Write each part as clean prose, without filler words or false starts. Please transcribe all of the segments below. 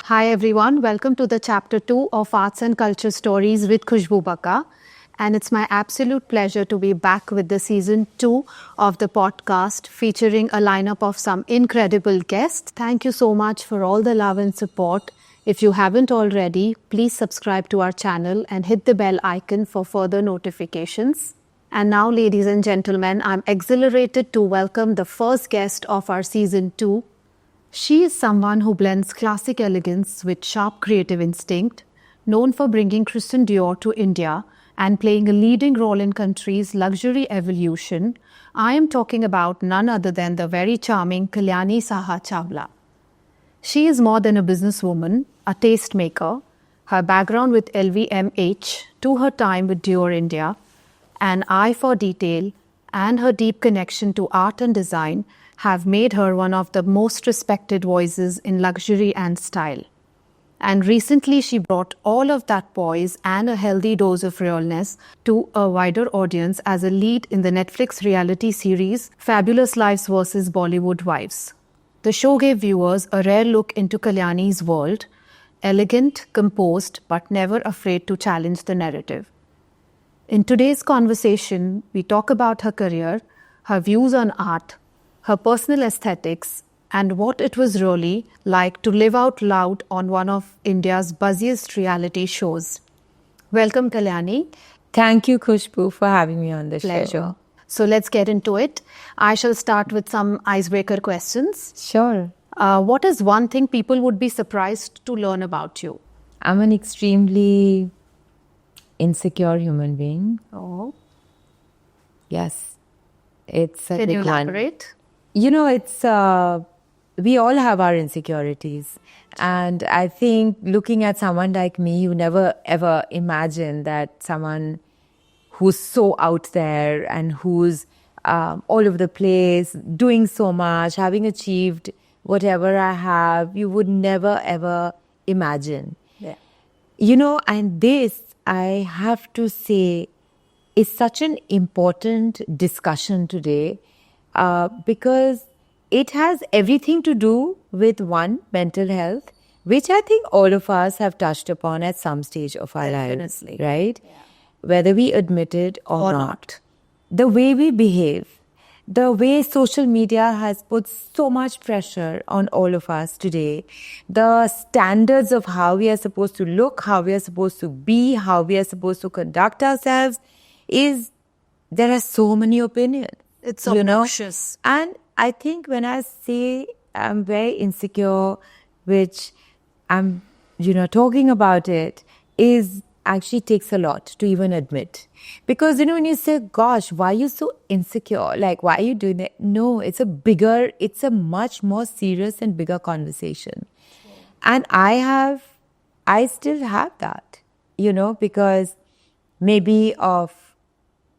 Hi everyone, welcome to the chapter 2 of Arts and Culture Stories with Khusshbu Bagga. And it's my absolute pleasure to be back with the season 2 of the podcast featuring a lineup of some incredible guests. Thank you so much for all the love and support. If you haven't already, please subscribe to our channel and hit the bell icon for further notifications. And now, ladies and gentlemen, I'm exhilarated to welcome the first guest of our season 2. She is someone who blends classic elegance with sharp creative instinct, known for bringing Christian Dior to India and playing a leading role in country's luxury evolution. I am talking about none other than the very charming Kalyani Saha Chawla. She is more than a businesswoman, a tastemaker. Her background with LVMH to her time with Dior India, an eye for detail, and her deep connection to art and design have made her one of the most respected voices in luxury and style. And recently she brought all of that poise and a healthy dose of realness to a wider audience as a lead in the Netflix reality series Fabulous Lives vs. Bollywood Wives. The show gave viewers a rare look into Kalyani's world, elegant, composed, but never afraid to challenge the narrative. In today's conversation, we talk about her career, her views on art, her personal aesthetics, and what it was really like to live out loud on one of India's buzziest reality shows. Welcome, Kalyani. Thank you, Khusshbu, for having me on the show. So let's get into it. I shall start with some icebreaker questions. Sure. What is one thing people would be surprised to learn about you? I'm an extremely insecure human being. Oh. Yes. It's a Can big you one. elaborate? You know, it's we all have our insecurities. And I think looking at someone like me, you never ever imagine that someone who's so out there and who's all over the place, doing so much, having achieved whatever I have, you would never ever imagine. Yeah. You know, and this, I have to say, is such an important discussion today because it has everything to do with one, mental health, which I think all of us have touched upon at some stage of our lives, right? Yeah. Whether we admit it or not. The way we behave, the way social media has put so much pressure on all of us today, the standards of how we are supposed to look, how we are supposed to be, how we are supposed to conduct ourselves, there are so many opinions. It's obnoxious. And I think when I say I'm very insecure, which I'm, talking about it, is actually takes a lot to even admit. Because, when you say, gosh, why are you so insecure? Like, why are you doing that? No, it's a much more serious and bigger conversation. And I still have that, because maybe of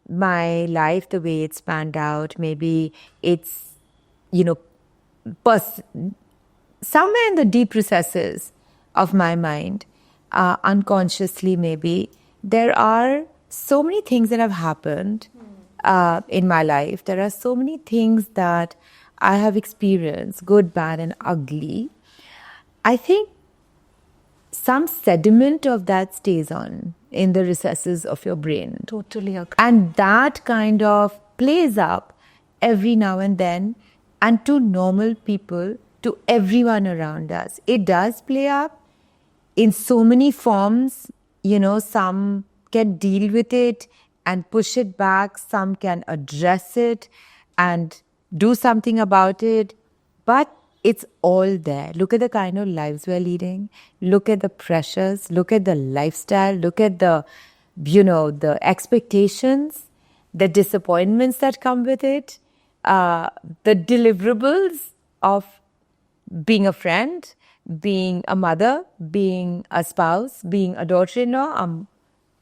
my life, the way it's panned out, maybe it's, somewhere in the deep recesses of my mind, unconsciously maybe, there are so many things that have happened in my life. There are so many things that I have experienced, good, bad, and ugly. I think some sediment of that stays on in the recesses of your brain. Totally agree. And that kind of plays up every now and then, and to normal people, to everyone around us. It does play up in so many forms. Some can deal with it and push it back. Some can address it and do something about it. But it's all there. Look at the kind of lives we're leading. Look at the pressures. Look at the lifestyle. Look at the, the expectations, the disappointments that come with it, the deliverables of being a friend, being a mother, being a spouse, being a daughter-in-law,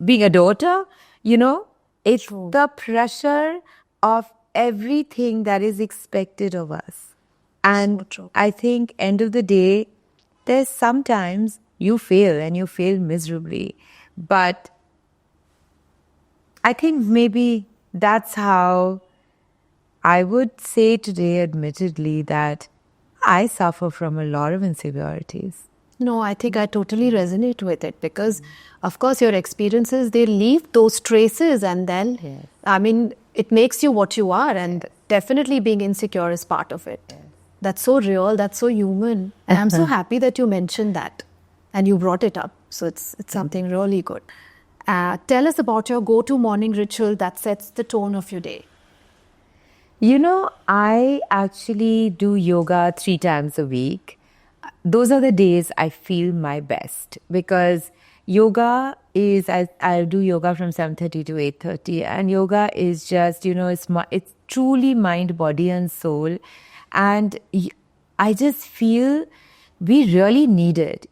being a daughter, it's the pressure of everything that is expected of us. And So true. I think end of the day, there's sometimes you fail and you fail miserably. But I think maybe that's how I would say today, admittedly, that I suffer from a lot of insecurities. No, I think I totally resonate with it because, of course, your experiences, they leave those traces and then, Yes. I mean, it makes you what you are, and definitely being insecure is part of it. That's so real, that's so human. And I'm so happy that you mentioned that and you brought it up. So it's something really good. Tell us about your go-to morning ritual that sets the tone of your day. You know, I actually do yoga 3 times a week. Those are the days I feel my best because yoga is, I do yoga from 7:30 to 8:30, and yoga is just, it's truly mind, body and soul. And I just feel we really need it.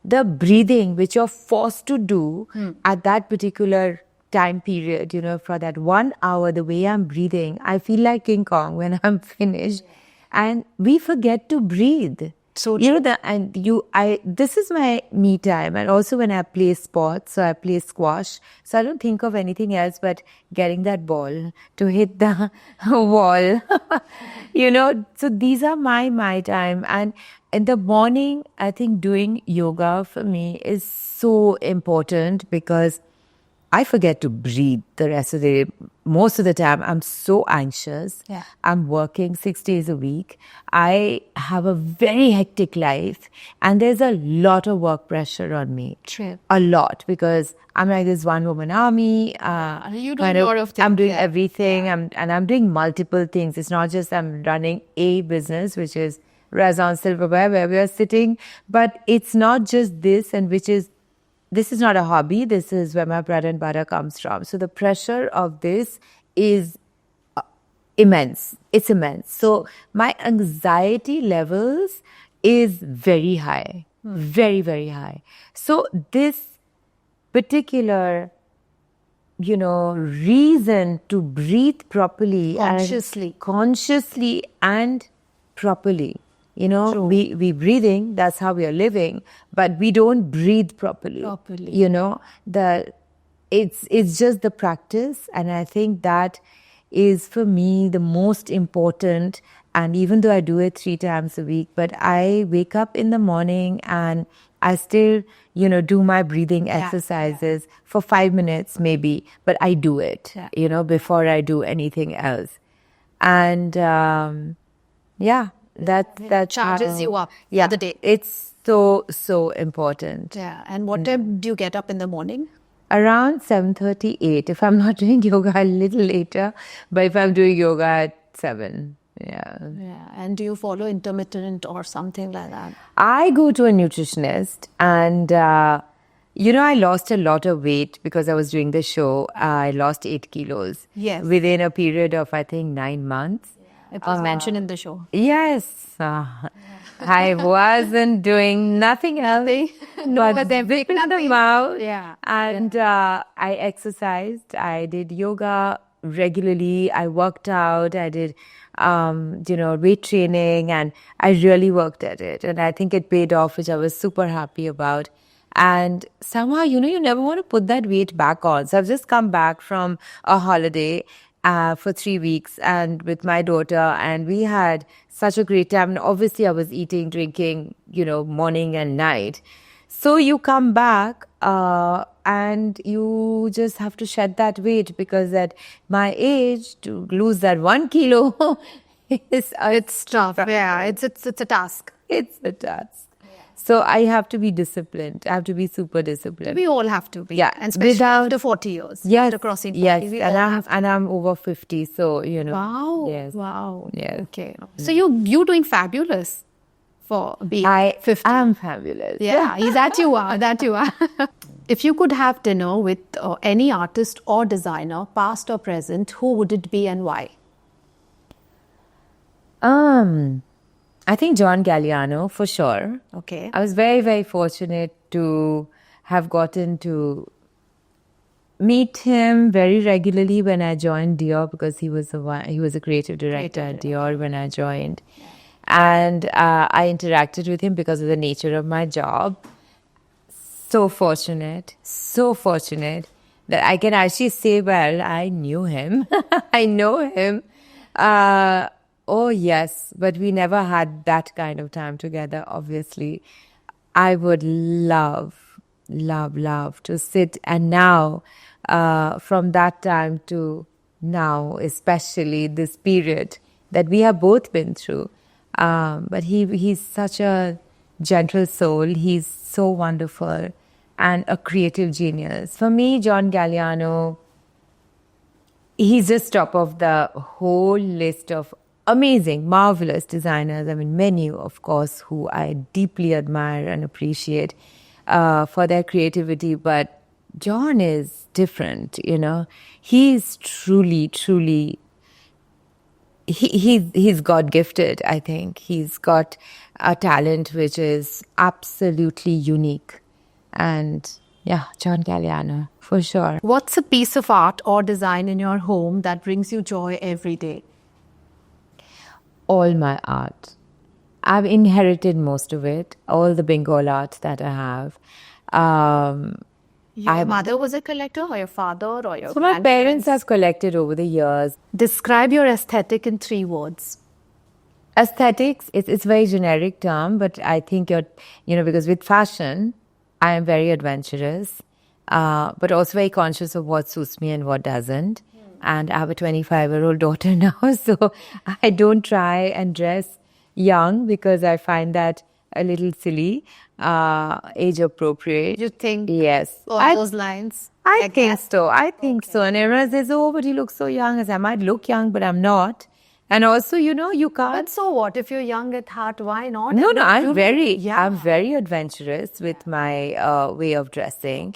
The breathing which you're forced to do at that particular time period, for that 1 hour, the way I'm breathing, I feel like King Kong when I'm finished. And we forget to breathe. So This is my me time. And also when I play sports, so I play squash. So I don't think of anything else but getting that ball to hit the wall. So these are my time. And in the morning, I think doing yoga for me is so important because I forget to breathe the rest of the day. Most of the time, I'm so anxious. Yeah. I'm working 6 days a week. I have a very hectic life, and there's a lot of work pressure on me. True. A lot, because I'm like this one-woman army. You do a lot of things, I'm doing yeah. everything, and I'm doing multiple things. It's not just I'm running a business, which is Reson Silverware, where we are sitting, but it's not just this, and this is not a hobby. This is where my bread and butter comes from. So the pressure of this is immense. It's immense. So my anxiety levels is very high, very, very high. So this particular, reason to breathe properly, consciously and properly. We breathing, that's how we are living, but we don't breathe properly. It's just the practice, and I think that is for me the most important. And even though I do it 3 times a week, but I wake up in the morning and I still, do my breathing exercises for 5 minutes maybe, but I do it, before I do anything else. And that charges you up for the day. It's so important. Yeah. And what time do you get up in the morning? Around 7:38. If I'm not doing yoga, a little later, but if I'm doing yoga at 7, yeah. Yeah. And do you follow intermittent or something like that? I go to a nutritionist, and I lost a lot of weight because I was doing the show. I lost 8 kilos. Yes. Within a period of, I think, 9 months. It was mentioned in the show. Yes. I wasn't doing nothing else. But then big in the mouth. Yeah. And I exercised. I did yoga regularly. I worked out. I did, weight training, and I really worked at it. And I think it paid off, which I was super happy about. And somehow, you never want to put that weight back on. So I've just come back from a holiday for 3 weeks and with my daughter, and we had such a great time. And obviously I was eating, drinking, morning and night. So you come back and you just have to shed that weight, because at my age, to lose that 1 kilo It's tough. Yeah. It's a task. It's a task. So I have to be disciplined. I have to be super disciplined. We all have to be. Yeah. And especially after 40 years. Yes. After crossing 40. Yes. we And all I'm over 50. So, Wow. Yes. Wow. Yes. Okay. So you're doing fabulous for being 50. I'm fabulous. Yeah. That you are. That you are. If you could have dinner with any artist or designer, past or present, who would it be and why? I think John Galliano, for sure. Okay. I was very, very fortunate to have gotten to meet him very regularly when I joined Dior, because he was a creative director at Dior when I joined. And I interacted with him because of the nature of my job. So fortunate that I can actually say, well, I knew him. I know him. Oh, yes, but we never had that kind of time together, obviously. I would love to sit. And now, from that time to now, especially this period that we have both been through. But he's such a gentle soul. He's so wonderful and a creative genius. For me, John Galliano, he's just top of the whole list of amazing, marvelous designers. I mean, many, of course, who I deeply admire and appreciate for their creativity. But John is different, you know. He's truly he's God gifted, I think. He's got a talent which is absolutely unique. And yeah, John Galliano, for sure. What's a piece of art or design in your home that brings you joy every day? All my art. I've inherited most of it, all the Bengal art that I have. Your mother was a collector, or your father, or your So my parents have collected over the years. Describe your aesthetic in 3 words. Aesthetics, it's a very generic term, but I think because with fashion, I am very adventurous, but also very conscious of what suits me and what doesn't. And I have a 25-year-old daughter now, so I don't try and dress young because I find that a little silly, age appropriate. You think Yes. on those lines? I think so. And everyone says, oh, but you look so young. As I might look young, but I'm not. And also, you can't. But so what? If you're young at heart, why not? No, I'm very adventurous with my way of dressing.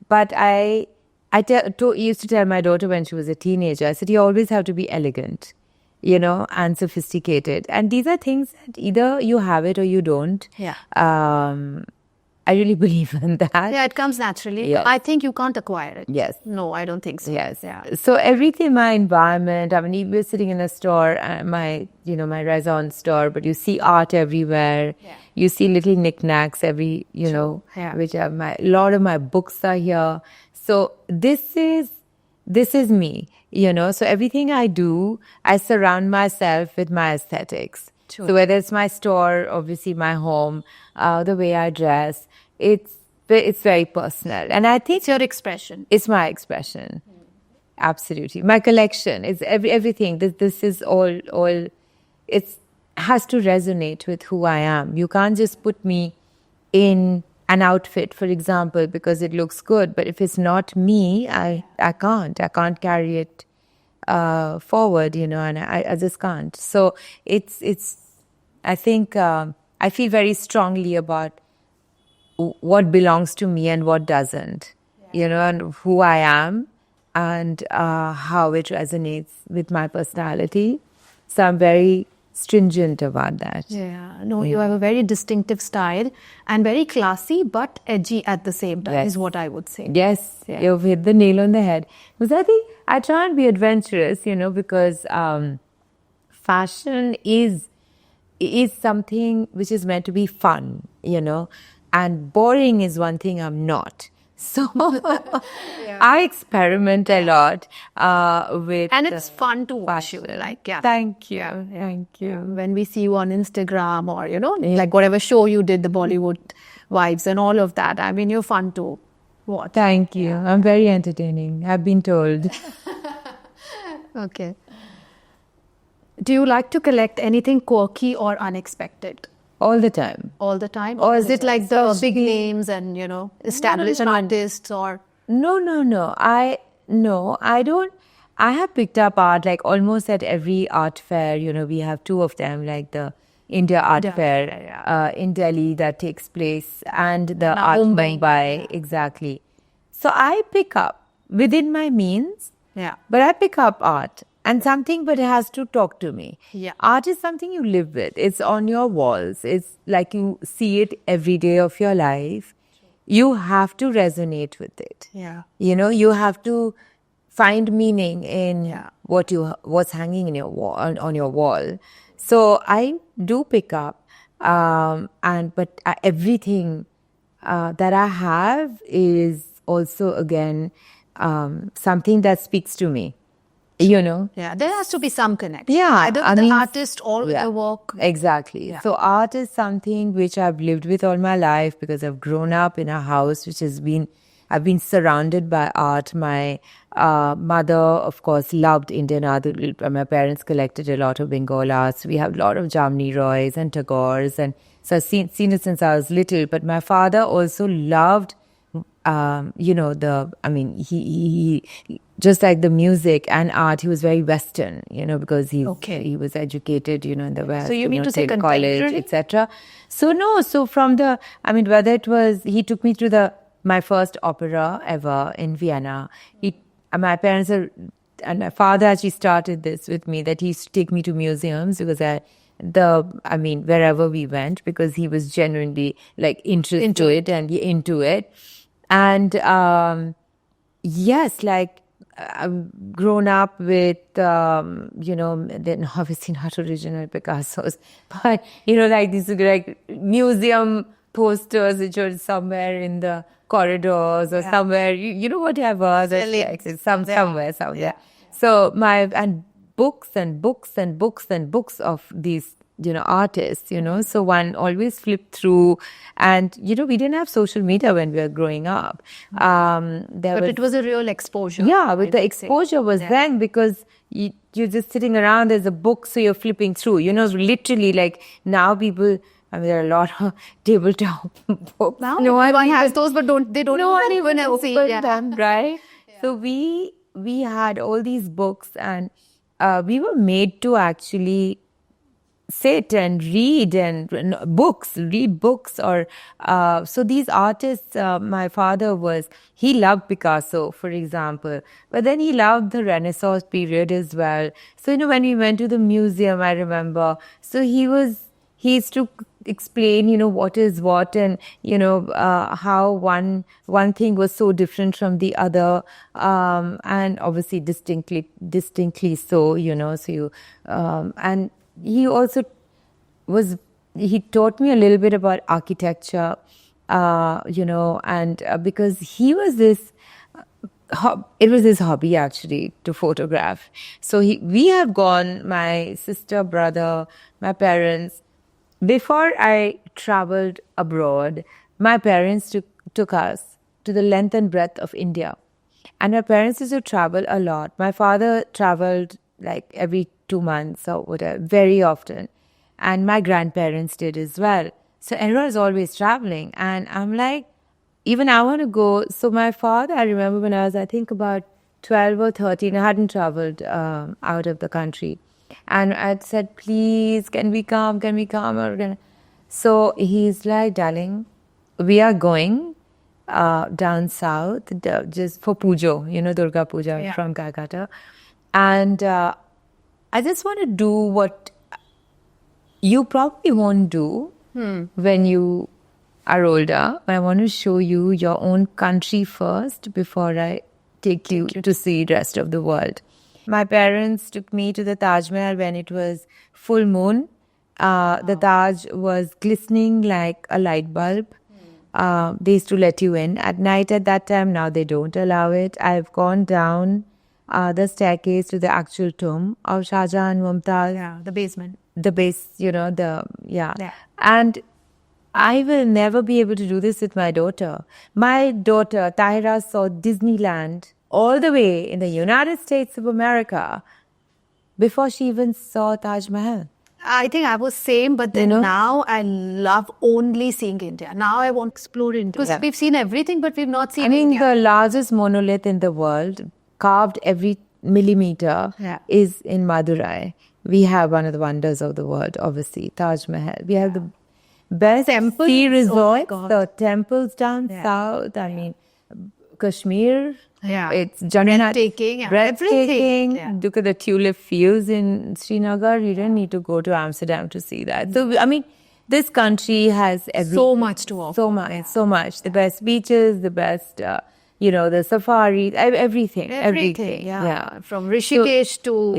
But I used to tell my daughter when she was a teenager, I said, you always have to be elegant, and sophisticated. And these are things that either you have it or you don't. Yeah. I really believe in that. Yeah, it comes naturally. Yes. I think you can't acquire it. Yes. No, I don't think so. Yes. Yeah. So everything, my environment, I mean, we're sitting in a store, my Reson store, but you see art everywhere. Yeah. You see little knickknacks Yeah. which are a lot of my books are here. So this is me, So everything I do, I surround myself with my aesthetics. Sure. So whether it's my store, obviously my home, the way I dress, it's very personal. And I think It's your expression. it's my expression. Absolutely. My collection is everything. This is all it has to resonate with who I am. You can't just put me in an outfit, for example, because it looks good. But if it's not me, I can't carry it forward, and I just can't. So I think I feel very strongly about what belongs to me and what doesn't, and who I am and how it resonates with my personality. So I'm very stringent about that. Yeah. No, you have a very distinctive style and very classy but edgy at the same time, Yes. is what I would say. Yes, Yeah. you've hit the nail on the head. Because I think I try and be adventurous, because fashion is something which is meant to be fun, and boring is one thing I'm not. So I experiment a lot with. And it's fun to watch you, like, yeah. Thank you. Thank you. When we see you on Instagram or, like whatever show you did, the Bollywood vibes and all of that, I mean, you're fun to watch. Thank you. I'm very entertaining, I've been told. Okay. Do you like to collect anything quirky or unexpected? All the time. All the time? All Or is the it like the big names and, established artists or... No. I don't. I have picked up art like almost at every art fair. We have 2 of them, like the India Art Fair in Delhi that takes place and the Art Mumbai. Exactly. So I pick up within my means, Yeah. but I pick up art. And something, but it has to talk to me. Yeah. Art is something you live with. It's on your walls. It's like you see it every day of your life. You have to resonate with it. Yeah. You have to find meaning in Yeah. what's hanging in your wall, on your wall. So I do pick up, but everything that I have is also again something that speaks to me. Yeah, there has to be some connection. Yeah, Either I the mean, artist or the work. Exactly. Yeah. So art is something which I've lived with all my life because I've grown up in a house which I've been surrounded by art. My mother, of course, loved Indian art. My parents collected a lot of Bengal arts. We have a lot of Jamni Roys and Tagores, and so I've seen it since I was little. But my father also loved he just like the music and art, he was very Western, because he was educated, in the West. So you mean to say college, contemporary? etc. So whether it was, he took me to my first opera ever in Vienna. My parents and my father actually started this with me, that he used to take me to museums because wherever we went, because he was genuinely like interested into it. And yes, like I've grown up with, then obviously not original Picasso's, but, like these like museum posters which are somewhere in the corridors or somewhere, whatever. Somewhere. Yeah. So and books and books and books and books of these artists, so one always flipped through. And we didn't have social media when we were growing up. But it was a real exposure. Yeah, but the exposure was then, because you're just sitting around, there's a book, so you're flipping through, literally. Like now people, there are a lot of tabletop books. Now no one has those, but they don't no one even see them, right? So we had all these books, and we were made to actually sit and read books or so these artists, my father he loved Picasso, for example, but then he loved the Renaissance period as well. So when we went to the museum, I remember, so he used to explain what is what, and how one thing was so different from the other, and obviously distinctly so, so you and he also he taught me a little bit about architecture, and because he was it was his hobby actually to photograph. So we have gone, my sister, brother, my parents, before I traveled abroad, my parents took us to the length and breadth of India. And my parents used to travel a lot. My father traveled like every 2 months or whatever, very often. And my grandparents did as well. So everyone is always traveling. And I'm like, even I want to go. So my father, I remember when I was, I think about 12 or 13, I hadn't traveled out of the country. And I'd said, please, can we come? So he's like, darling, we are going down south just for Pujo, Durga Puja from Calcutta. And I just want to do what you probably won't do when you are older. I want to show you your own country first before I take you to see the rest of the world. My parents took me to the Taj Mahal when it was full moon. The Taj was glistening like a light bulb. They used to let you in at night at that time. Now they don't allow it. I've gone down the staircase to the actual tomb of Shah Jahan and Mumtaz. Yeah, the basement. The base, And I will never be able to do this with my daughter. My daughter, Tahira, saw Disneyland all the way in the United States of America before she even saw Taj Mahal. I think I was same, but then now I love only seeing India. Now I want to explore India. Because we've seen everything, but we've not seen India. The largest monolith in the world, carved every millimeter, is in Madurai. We have one of the wonders of the world, obviously, Taj Mahal. We have the best temples, ski resorts, the temples down south. Kashmir. Yeah, it's breathtaking. Breathtaking. Yeah. Look at the tulip fields in Srinagar. You don't need to go to Amsterdam to see that. So, this country has so much to offer. So much. The best beaches, the best the safari, everything. Yeah. From Rishikesh to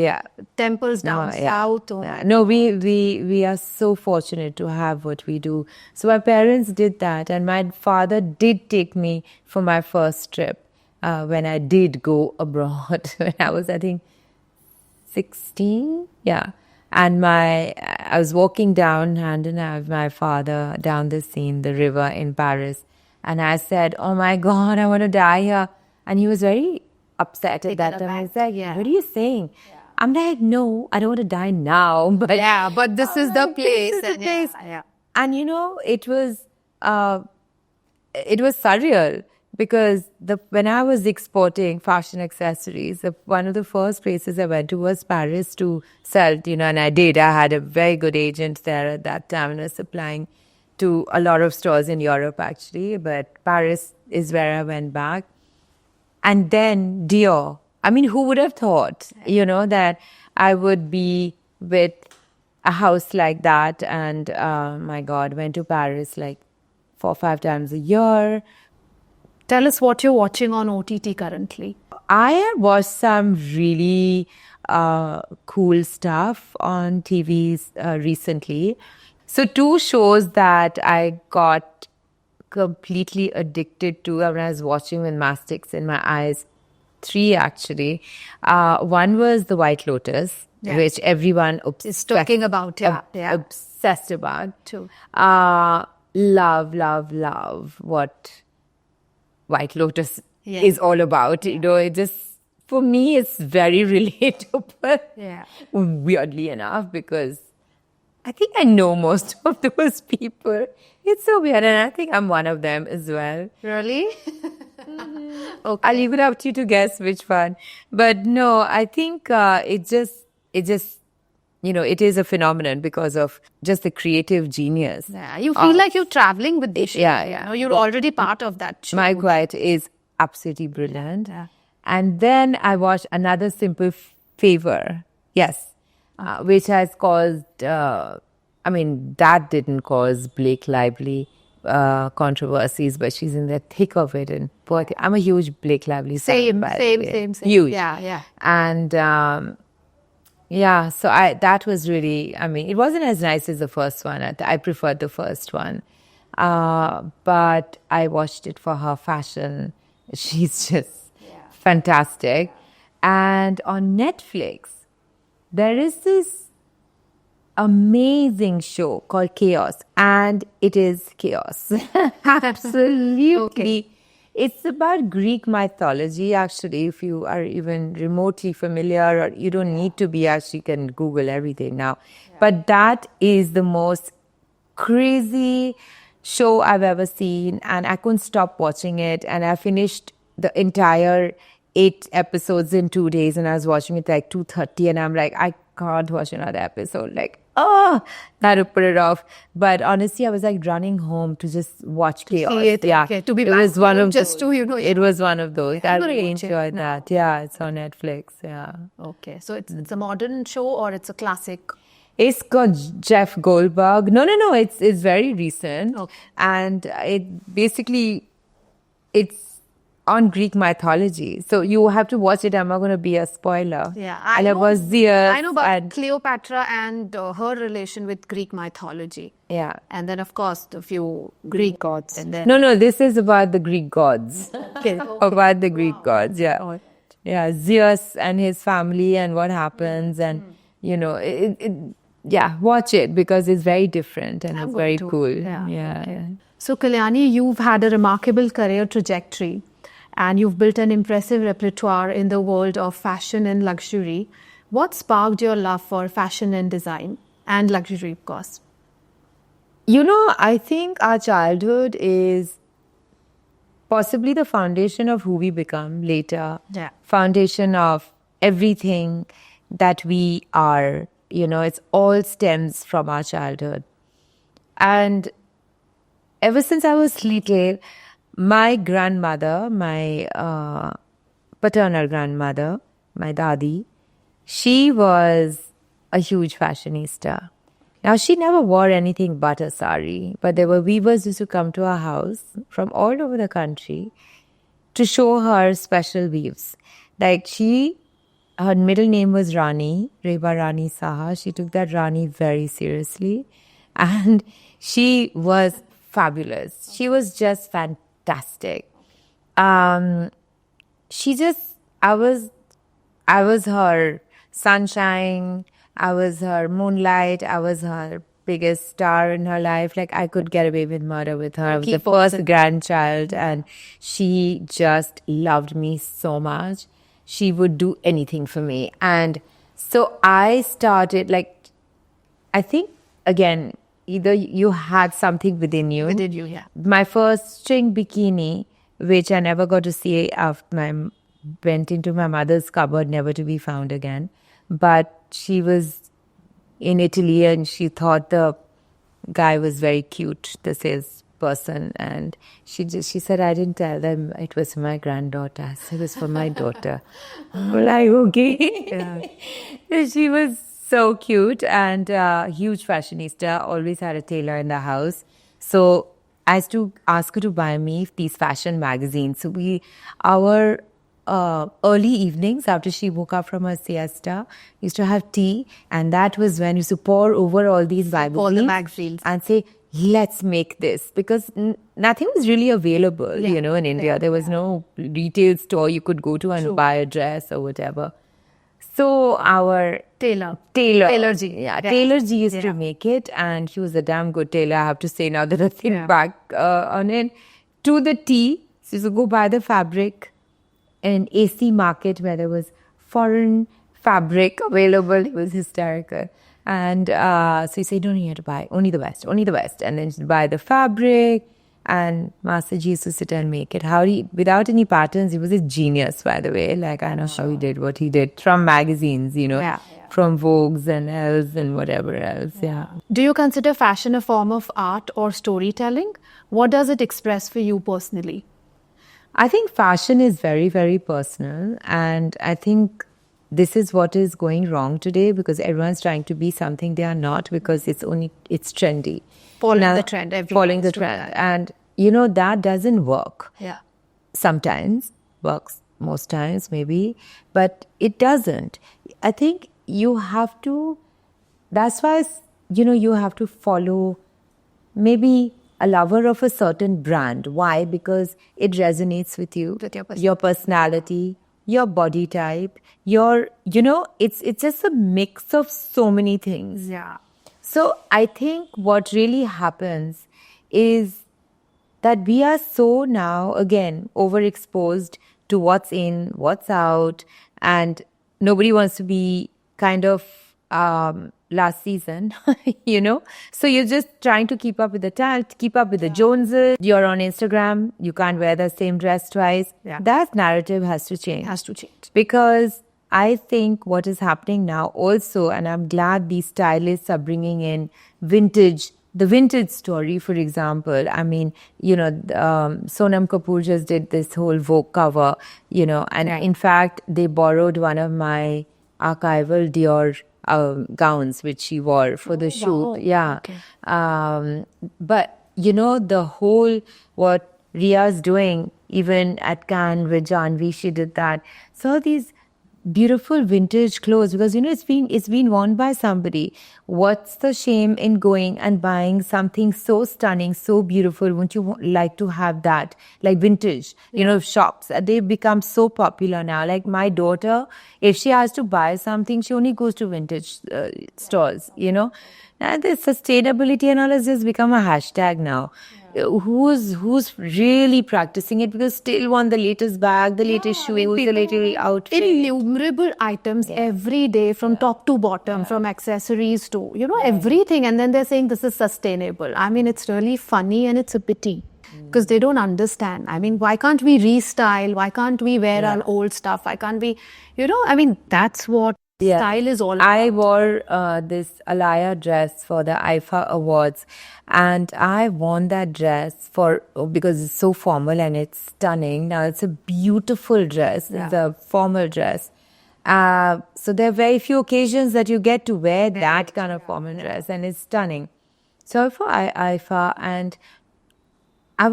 temples down south. No, we are so fortunate to have what we do. So my parents did that, and my father did take me for my first trip when I did go abroad. When I was, I think, 16. Yeah. And I was walking down hand in hand with my father down the Seine, the river in Paris. And I said, "Oh my God, I want to die here." And he was very upset at that time. I was like, "What are you saying?" Yeah. I'm like, "No, I don't want to die now." But this is the place. This is the place. Yeah. And it was surreal because when I was exporting fashion accessories, one of the first places I went to was Paris to sell, and I did. I had a very good agent there at that time and I was supplying to a lot of stores in Europe actually, but Paris is where I went back. And then Dior. I mean, who would have thought, that I would be with a house like that? And my God, went to Paris like 4 or 5 times a year. Tell us what you're watching on OTT currently. I have watched some really cool stuff on TVs recently. So 2 shows that I got completely addicted to when I was watching with mastics in my eyes. 3 actually. One was The White Lotus, which everyone is talking about. Obsessed about. Too. Love what White Lotus is all about. It just, for me, it's very relatable. Yeah. Weirdly enough, because I think I know most of those people. It's so weird, and I think I'm one of them as well. Really? Okay. I'll leave it up to you to guess which one. But no, I think it just it is a phenomenon because of just the creative genius. Yeah, you feel like you're traveling with this show. Yeah. You're already part of that show. My Quiet is absolutely brilliant. Yeah. And then I watched Another Simple Favor. Yes. Which has caused, that didn't cause Blake Lively controversies, but she's in the thick of it. And I'm a huge Blake Lively fan. Same. Huge. Yeah. And so that was really, it wasn't as nice as the first one. I preferred the first one. But I watched it for her fashion. She's just fantastic. And on Netflix, there is this amazing show called Chaos, and it is chaos. Absolutely. Okay. It's about Greek mythology, actually, if you are even remotely familiar, or you don't need to be, actually can Google everything now. Yeah. But that is the most crazy show I've ever seen, and I couldn't stop watching it, and I finished the entire 8 episodes in 2 days, and I was watching it like 2:30, and I'm like, I can't watch another episode. Like, I had to put it off. But honestly, I was like running home to just watch Chaos. To be it was one of just to It was one of those. I really enjoyed that. No. Yeah, it's on Netflix. Yeah. Okay, so it's a modern show or it's a classic? It's got Jeff Goldberg. No. It's very recent, and it's on Greek mythology. So you have to watch it. I'm not going to be a spoiler. Yeah. I know about Cleopatra and her relation with Greek mythology. Yeah. And then, of course, the few Greek gods. And then... No, this is about the Greek gods. Okay. About the Greek gods, yeah. Oh. Yeah, Zeus and his family and what happens. And, watch it because it's very different and it's very cool. Yeah. So, Kalyani, you've had a remarkable career trajectory. And you've built an impressive repertoire in the world of fashion and luxury. What sparked your love for fashion and design and luxury, of course? I think our childhood is possibly the foundation of who we become later. Yeah. Foundation of everything that we are. It all stems from our childhood. And ever since I was little, my grandmother, my paternal grandmother, my dadi, she was a huge fashionista. Now, she never wore anything but a sari, but there were weavers who used to come to our house from all over the country, to show her special weaves. Like her middle name was Rani, Reba Rani Saha. She took that Rani very seriously. And she was fabulous. She was just fantastic. She just, I was her sunshine. I was her moonlight. I was her biggest star in her life. Like, I could get away with murder with her. I was the first grandchild, and she just loved me so much. She would do anything for me. And so I started, like, I think, again, either you had something within you. Within you, yeah. My first string bikini, which I never got to see after went into my mother's cupboard, never to be found again. But she was in Italy and she thought the guy was very cute, the salesperson. And she said, I didn't tell them it was for my granddaughter. I said, it was for my daughter. I'm like, okay. Yeah. She was so cute and huge fashionista, always had a tailor in the house. So I used to ask her to buy me these fashion magazines. So our early evenings after she woke up from her siesta, used to have tea, and that was when we used to pour over all these magazines and say, let's make this, because nothing was really available, in India. There was no retail store you could go to and buy a dress or whatever. So our Taylor G. Taylor G used to make it, and he was a damn good tailor, I have to say, now that I think back on it. To the T, so you used to go buy the fabric in an AC market where there was foreign fabric available. It was hysterical. And so you say, don't need to buy, only the best. And then you buy the fabric, and Master Ji used to sit and make it. Without any patterns, he was a genius, by the way. Like, I know how he did what he did from magazines, from Vogues and Elle's and whatever else. Yeah. Do you consider fashion a form of art or storytelling? What does it express for you personally? I think fashion is very, very personal. And I think this is what is going wrong today, because everyone's trying to be something they are not, because it's trendy. Following the trend. Following the trend. And, that doesn't work. Yeah. Sometimes works, most times maybe, but it doesn't. I think you have to, that's why, you have to follow maybe a lover of a certain brand. Why? Because it resonates with you, with your personality, your body type, it's just a mix of so many things. Yeah. So I think what really happens is that we are so now, again, overexposed to what's in, what's out, and nobody wants to be kind of last season, So you're just trying to keep up with the trend, keep up with the Joneses. You're on Instagram, you can't wear the same dress twice. Yeah. That narrative has to change. Because I think what is happening now also, and I'm glad these stylists are bringing in the vintage story, for example. I mean, Sonam Kapoor just did this whole Vogue cover, and in fact, they borrowed one of my archival Dior gowns, which she wore for the shoot. Wow. Yeah. Okay. But, the whole, what Ria's doing, even at Cannes with Janvi, she did that. So these beautiful vintage clothes, because it's been worn by somebody. What's the shame in going and buying something so stunning, so beautiful? Wouldn't you like to have that, like vintage? Shops, they've become so popular now. Like my daughter, if she has to buy something, she only goes to vintage stores. And the sustainability and all has just become a hashtag now. Who's really practicing it? Because still want the latest bag, the latest shoes, the latest outfit. Innumerable items every day, from top to bottom, from accessories to, everything. And then they're saying this is sustainable. I mean, it's really funny and it's a pity, because they don't understand. I mean, why can't we restyle? Why can't we wear our old stuff? Why can't we, that's what style is all about. I wore this Alaya dress for the IFA Awards, and I worn that dress because it's so formal and it's stunning. Now, it's a beautiful dress. Yeah. It's a formal dress. So there are very few occasions that you get to wear that kind of formal dress, and it's stunning. So for IFA, and I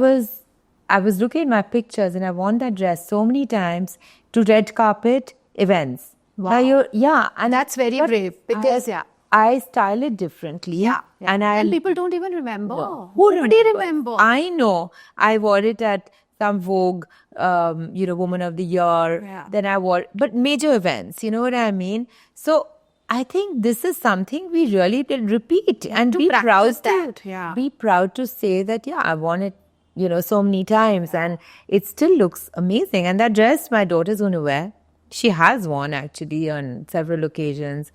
I was looking at my pictures and I worn that dress so many times to red carpet events. Wow. And that's very brave because I style it differently. Yeah. And people don't even remember. No. Nobody remember. I know. I wore it at some Vogue, Woman of the Year. Yeah. Then I wore, but major events, you know what I mean? So I think this is something we really did repeat and be proud that. Be proud to say that, I worn it, so many times and it still looks amazing. And that dress my daughter's going to wear, she has worn actually on several occasions.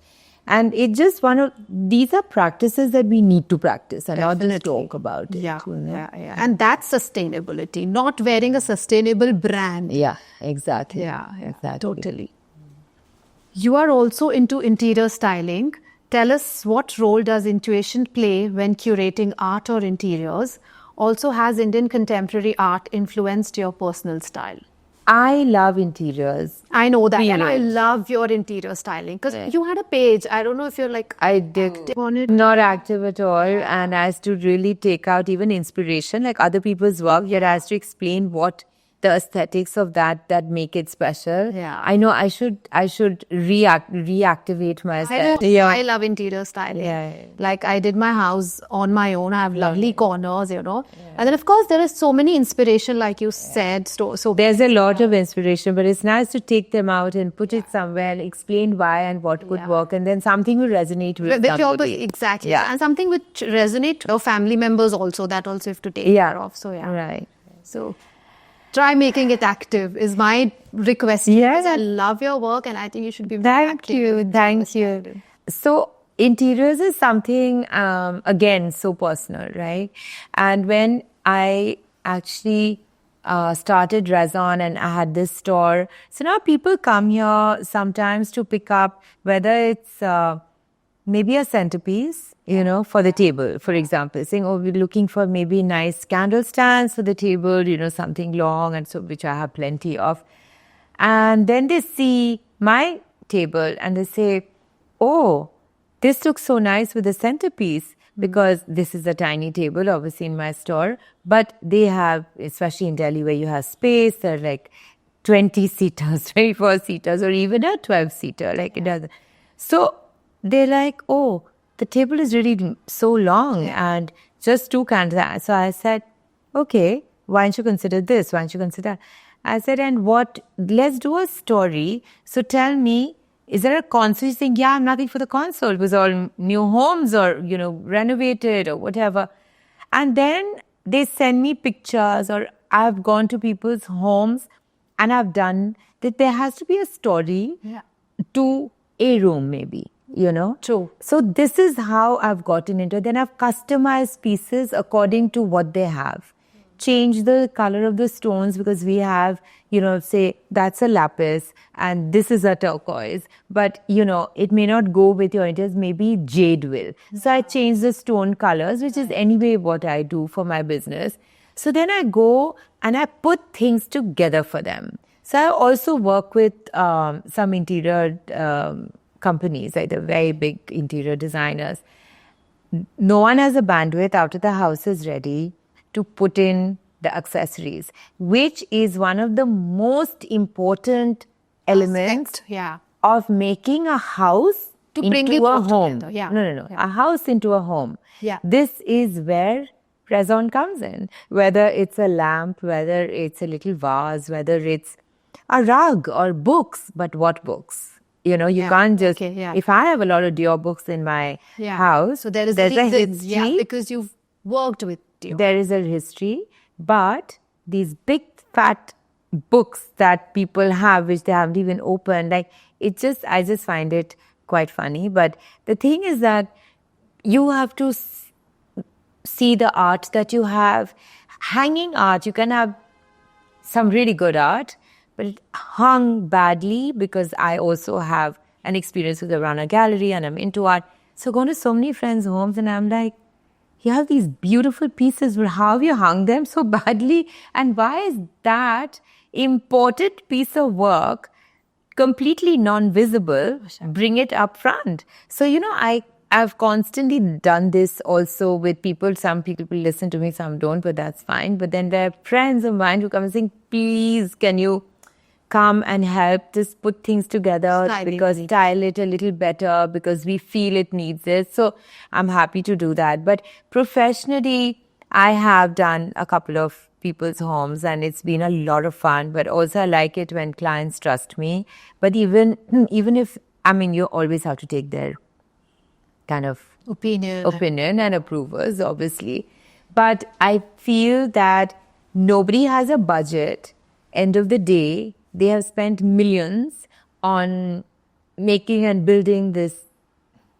And it's just these are practices that we need to practice and not just talk about it. Yeah. And that's sustainability, not wearing a sustainable brand. Yeah, exactly. Yeah, exactly. Totally. You are also into interior styling. Tell us, what role does intuition play when curating art or interiors? Also, has Indian contemporary art influenced your personal style? I love interiors. I know that. And I love your interior styling because you had a page. I don't know if you're like I did active on it. Not active at all. And I has to really take out even inspiration, like other people's work. Yet I has to explain what the aesthetics of that make it special. Yeah. I know I should reactivate myself. I love interior styling. Yeah. Like I did my house on my own. I have lovely corners, And then of course there is so many inspiration, like you said. So there's a lot of inspiration, but it's nice to take them out and put it somewhere and explain why and what could work, and then something will resonate with somebody. Exactly. Yeah. And something which resonate with your family members also, that also have to take care of. So Right. So try making it active is my request. Yes. I love your work and I think you should be Thank you. So interiors is something, again, so personal, right? And when I actually started Reson and I had this store, so now people come here sometimes to pick up whether it's maybe a centerpiece, for the table, for example, saying, we're looking for maybe nice candle stands for the table, something long, and so which I have plenty of. And then they see my table and they say, oh, this looks so nice with the centerpiece, because this is a tiny table, obviously, in my store. But they have, especially in Delhi where you have space, they're like 20-seaters, 24-seaters, or even a 12-seater. It doesn't. So they're like, oh, the table is really so long and just two candles. So I said, okay, why don't you consider this? Why don't you consider that? I said, let's do a story. So tell me, is there a console? He's saying, I'm nothing for the console. It was all new homes or, renovated or whatever. And then they send me pictures, or I've gone to people's homes and I've done that. There has to be a story to a room, maybe. True. So this is how I've gotten into it. Then I've customized pieces according to what they have. Change the color of the stones, because we have, say that's a lapis and this is a turquoise. But, it may not go with your interest. Maybe jade will. So I change the stone colors, which is anyway what I do for my business. So then I go and I put things together for them. So I also work with some interior companies, like the very big interior designers. No one has a bandwidth after the house is ready to put in the accessories, which is one of the most important elements of making a house into a home. No. A house into a home. This is where Reson comes in. Whether it's a lamp, whether it's a little vase, whether it's a rug or books, but what books? You can't just, if I have a lot of Dior books in my house, so there's a history. Because you've worked with Dior. There is a history, but these big fat books that people have, which they haven't even opened, I just find it quite funny. But the thing is that you have to see the art that you have. Hanging art, you can have some really good art, but it hung badly, because I also have an experience with the Rana Gallery and I'm into art. So going to so many friends' homes and I'm like, you have these beautiful pieces, but how have you hung them so badly? And why is that imported piece of work completely non-visible? Bring it up front. So, I I've constantly done this also with people. Some people listen to me, some don't, but that's fine. But then there are friends of mine who come and say, please, can you come and help just put things together, because style it a little better, because we feel it needs it. So I'm happy to do that. But professionally, I have done a couple of people's homes and it's been a lot of fun. But also I like it when clients trust me. But even if, I mean, you always have to take their kind of opinion and approvers, obviously. But I feel that nobody has a budget. End of the day, they have spent millions on making and building this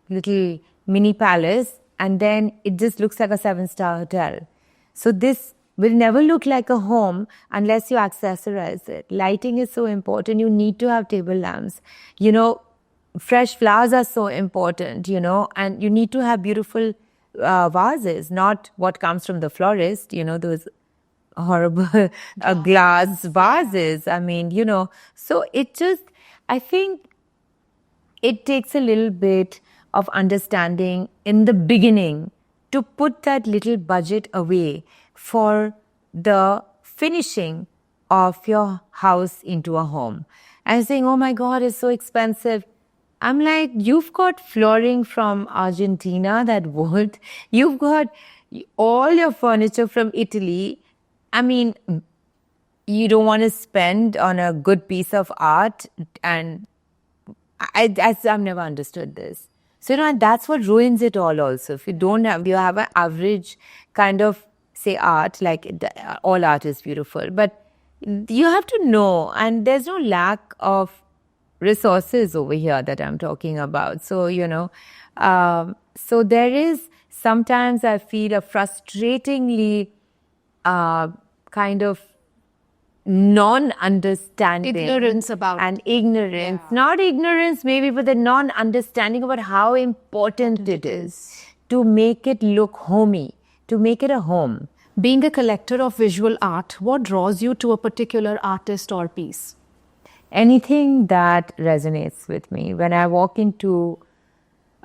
little mini palace, and then it just looks like a 7-star hotel. So this will never look like a home unless you accessorize it. Lighting is so important. You need to have table lamps. You know, fresh flowers are so important, you know, and you need to have beautiful vases, not what comes from the florist, you know, those horrible glass vases. I mean, you know, so I think it takes a little bit of understanding in the beginning to put that little budget away for the finishing of your house into a home. And saying, oh my God, it's so expensive. I'm like, you've got flooring from Argentina, that wood. You've got all your furniture from Italy. I mean, you don't want to spend on a good piece of art, and I've never understood this. So, you know, and that's what ruins it all also. If you have an average kind of, say, art, like all art is beautiful, but you have to know, and there's no lack of resources over here that I'm talking about. So, you know, so there is sometimes I feel a frustratingly kind of non-understanding. Ignorance about. And ignorance. Yeah. Not ignorance maybe, but the non-understanding about how important it is to make it look homey, to make it a home. Being a collector of visual art, what draws you to a particular artist or piece? Anything that resonates with me. When I walk into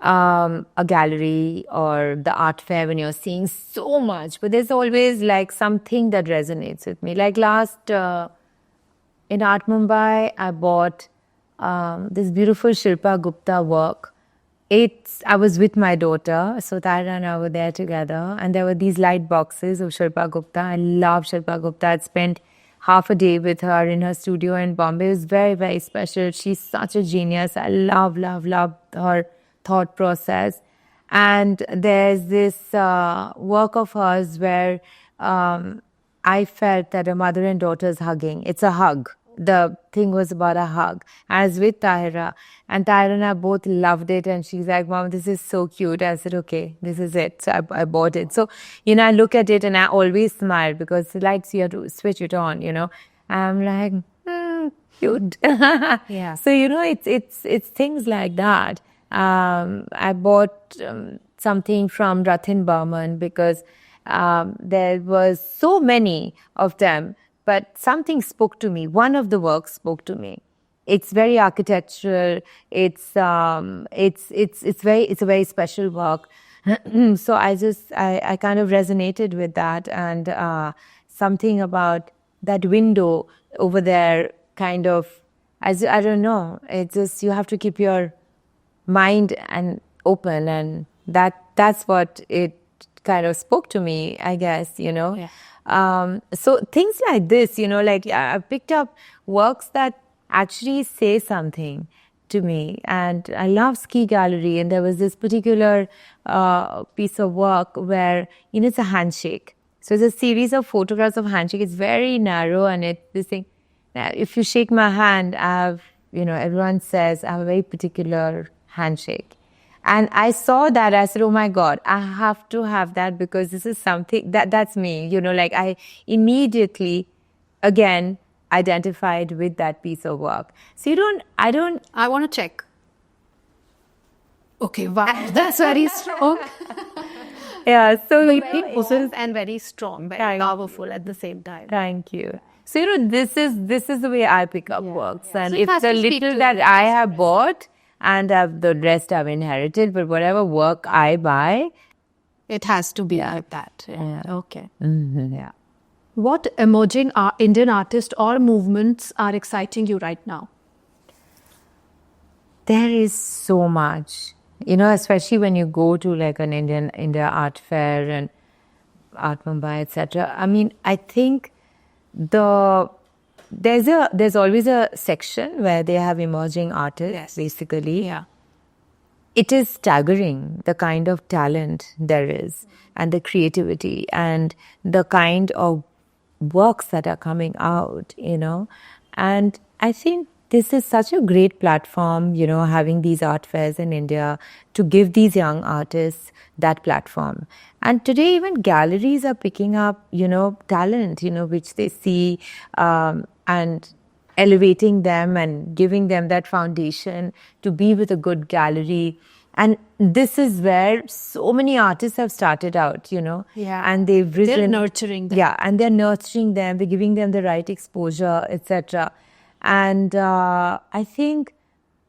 a gallery or the art fair, when you're seeing so much, but there's always like something that resonates with me. Like last in Art Mumbai, I bought this beautiful Shilpa Gupta work. I was with my daughter, so Tyra and I were there together, and there were these light boxes of Shilpa Gupta. I love Shilpa Gupta. I'd spent half a day with her in her studio in Bombay. It was very, very special. She's such a genius. I love her thought process. And there's this work of hers where I felt that a mother and daughter is hugging. It's a hug. The thing was about a hug. I was with Tahira, and Tahira and I both loved it. And she's like, Mom, this is so cute. I said, okay, this is it. So I bought it. So, you know, I look at it and I always smile, because the lights, you have to switch it on, you know. I'm like, cute. Yeah. So, you know, it's things like that. I bought something from Rathin Burman because there was so many of them, but something spoke to me. One of the works spoke to me. It's very architectural. It's a very special work. So I kind of resonated with that, and something about that window over there kind of, I don't know. It's just, you have to keep your mind and open, and that's what it kind of spoke to me, I guess, you know. Yeah. So things like this, you know, like I picked up works that actually say something to me. And I love Ski Gallery, and there was this particular piece of work where, you know, it's a handshake. So it's a series of photographs of handshake. It's very narrow, and this thing, if you shake my hand, everyone says I have a very particular handshake. And I saw that, I said, oh my God, I have to have that, because this is something that's me, you know, like I immediately, again, identified with that piece of work. So I want to check. Okay, wow, that's very strong. Yeah, so very and very strong, very powerful at the same time. Thank you. So, you know, this is the way I pick up works. And So if the little that I have bought, and the rest I've inherited. But whatever work I buy, it has to be like that. Yeah. Okay. yeah. What emerging Indian artists or movements are exciting you right now? There is so much, especially when you go to like an India art fair and Art Mumbai, etc. I mean, I think there's always a section where they have emerging artists, basically. Yeah. It is staggering the kind of talent there is and the creativity and the kind of works that are coming out, And I think this is such a great platform, having these art fairs in India to give these young artists that platform. And today, even galleries are picking up, talent, which they see and elevating them and giving them that foundation to be with a good gallery. And this is where so many artists have started out, Yeah. And they've risen. They're nurturing them. Yeah, and they're nurturing them. They're giving them the right exposure, etc. And I think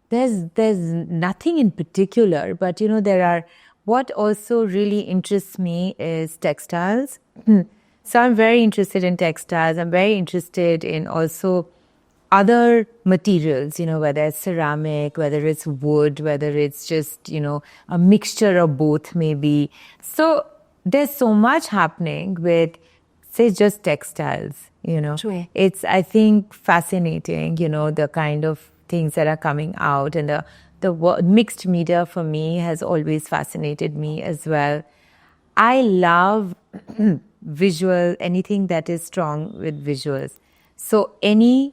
there's nothing in particular, but there are. What also really interests me is textiles. So I'm very interested in textiles. I'm very interested in also other materials, whether it's ceramic, whether it's wood, whether it's just, a mixture of both maybe. So there's so much happening with, say, just textiles, True. It's, I think, fascinating, the kind of things that are coming out. And the mixed media for me has always fascinated me as well. I love visual, anything that is strong with visuals. So I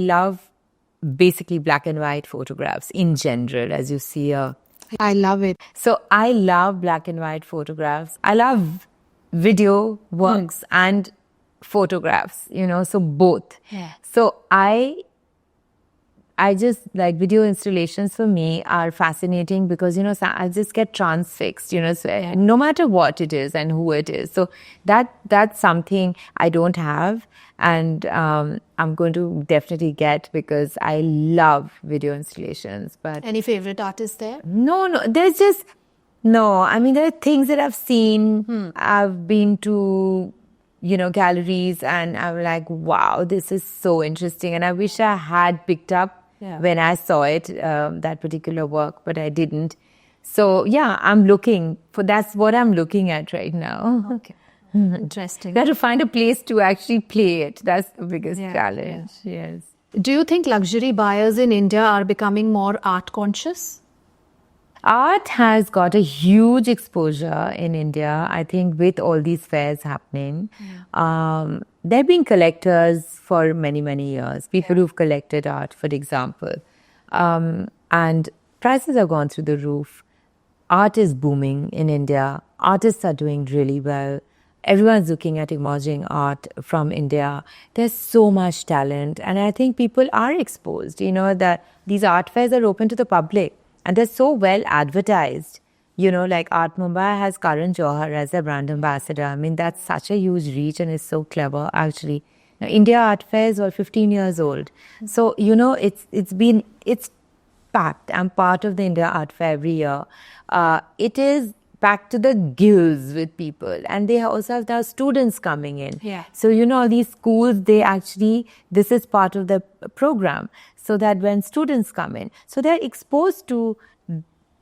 love basically black and white photographs in general, as you see. I love it. So I love black and white photographs. I love video works and photographs, so both. Yeah. So I just like video installations for me are fascinating because, I just get transfixed, so no matter what it is and who it is. So that's something I don't have. And I'm going to definitely get because I love video installations. But any favorite artists there? No, there's just, no. I mean, there are things that I've seen. I've been to, galleries and I'm like, wow, this is so interesting. And I wish I had picked up when I saw it, that particular work, but I didn't. So, yeah, that's what I'm looking at right now. Okay. Interesting. Got to find a place to actually play it. That's the biggest challenge. Yes. Do you think luxury buyers in India are becoming more art conscious? Art has got a huge exposure in India, I think, with all these fairs happening. There have been collectors for many, many years, people who've collected art, for example. And prices have gone through the roof. Art is booming in India. Artists are doing really well. Everyone's looking at emerging art from India. There's so much talent. And I think people are exposed, that these art fairs are open to the public. And they're so well advertised. Like Art Mumbai has Karan Johar as their brand ambassador. I mean, that's such a huge reach and it's so clever, actually. Now, India Art Fairs are 15 years old. So, it's packed. I'm part of the India Art Fair every year. It is packed to the gills with people. And they also have their students coming in. Yeah. So, all these schools, this is part of the program. So that when students come in, so they're exposed to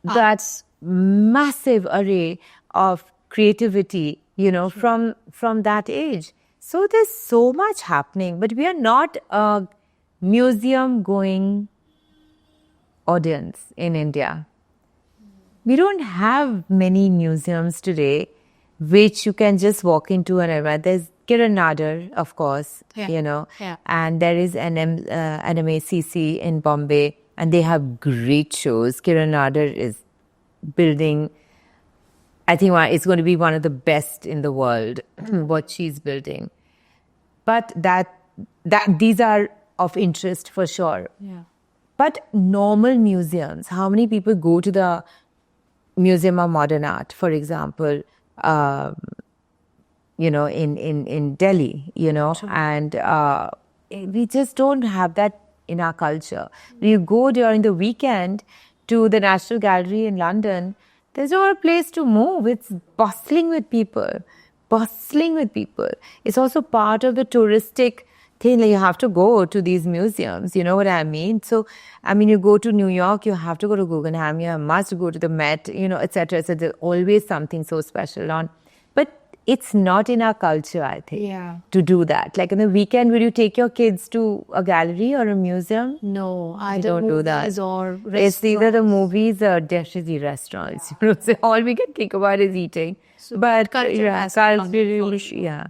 that massive array of creativity, from that age. So there's so much happening, but we are not a museum-going audience in India. We don't have many museums today which you can just walk into and there's Kiran Nadar, of course, and there is an NMACC in Bombay, and they have great shows. Kiran Nadar is building, I think it's going to be one of the best in the world, what she's building. But these are of interest for sure. Yeah. But normal museums, how many people go to the Museum of Modern Art, for example, in Delhi, Sure. and we just don't have that in our culture. When you go during the weekend to the National Gallery in London, there's not a place to move. It's bustling with people. Bustling with people. It's also part of the touristic thing that you have to go to these museums. You know what I mean? So, I mean, you go to New York, you have to go to Guggenheim, you must go to the Met, you know, etc. So there's always something so special on. But it's not in our culture, I think, to do that. Like on the weekend, will you take your kids to a gallery or a museum? No, I don't do that. Or It's either the movies or dishes, the restaurants. You know, so all we can think about is eating. So but culture has gone yeah.